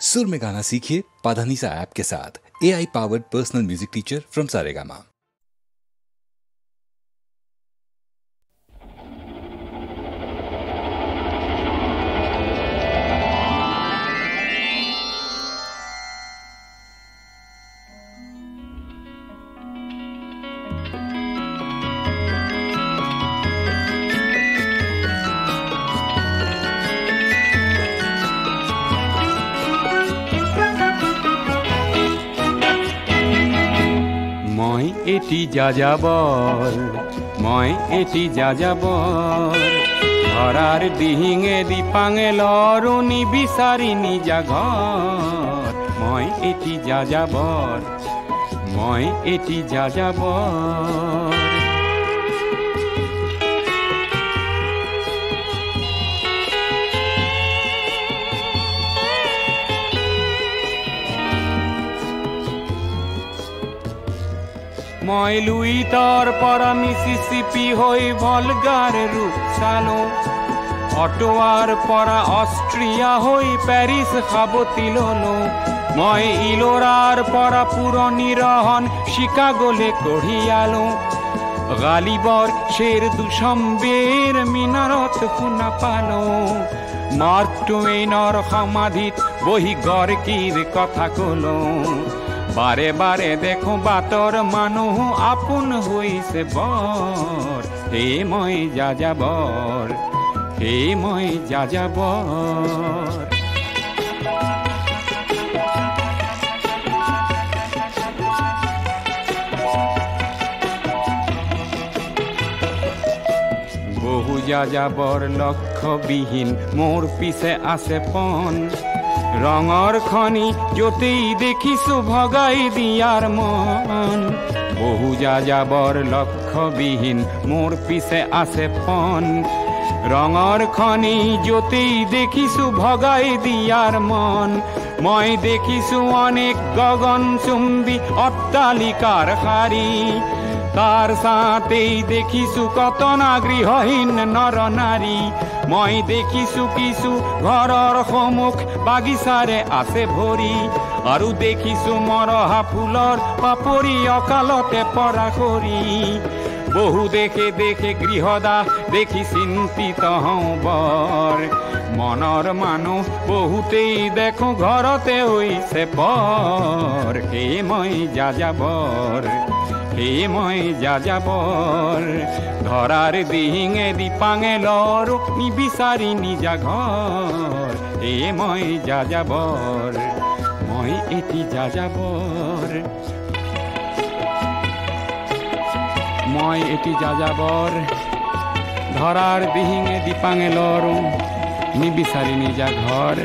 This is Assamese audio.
सुर में गाना सीखिए पाधानीसा ऐप के साथ। AI powered personal music teacher from Saregama. মই এটি যাযাবৰ মই এটি যাযাবৰ ধৰাৰ দিহিঙে দিপাঙে লৰণি বিচাৰি নিজা ঘৰ মই এটি যাযাবৰ মই এটি যাযাবৰ মই লুইতৰ পৰা মিছিছিপি হৈ ভলগাৰ ৰূপ চালো অটোৱাৰ পৰা অষ্ট্ৰিয়া হৈ পেৰিছ সাৱতি ললো মই ইলোৰাৰ পৰা পুৰণি ৰহন চিকাগোলে কঢ়িয়ালো গালিবৰ শ্বেৰ দুচম্বেৰ মিনাৰত শুনা পালো মাৰ্ক টুৱেইনৰ সমাধিত বহি গৰ্কিৰ কথা কলো বাৰে বাৰে দেখো বাটৰ মানুহ আপোন হৈছে বৰ হে মই যাযাবৰ হে মই যাযাবৰ বহু যাযাবৰ লক্ষ্যবিহীন মোৰ পিছে আছে পণ ৰঙৰ খনি যতেই দেখিছো ভগাই দিয়াৰ মন বহু যাযাবৰ লক্ষ্যবিহীন মোৰ পিছে আছে পণ ৰঙৰ খনি যতেই দেখিছো ভগাই দিয়াৰ মন মই দেখিছো অনেক গগনচুম্বী অট্টালিকাৰ শাৰী তাৰ সাথেই দেখিছো কতনা গৃহহীন নৰ নাৰী মই দেখিছো কিছু ঘৰৰ সন্মুখ বাগিচাৰে আছে ভৰি আৰু দেখিছো মৰহা ফুলৰ পাপৰি অকালতে পৰা কৰি বহু দেখে দেখে গৃহদাহ দেখি চিন্তিত হওঁ বৰ মনৰ মানুহ বহুতেই দেখো ঘৰতে হৈছে বৰ হে মই যাযাবৰ হে মই যাযাবৰ ধৰাৰ দিহিঙে দিপাঙে লৰো নিবিচাৰি নিজা ঘৰ হে মই যাযাবৰ মই এটি যাযাবৰ মই এটি যাযাবৰ ধৰাৰ দিহিঙে দিপাঙে লৰো নিবিচাৰি নিজা ঘৰ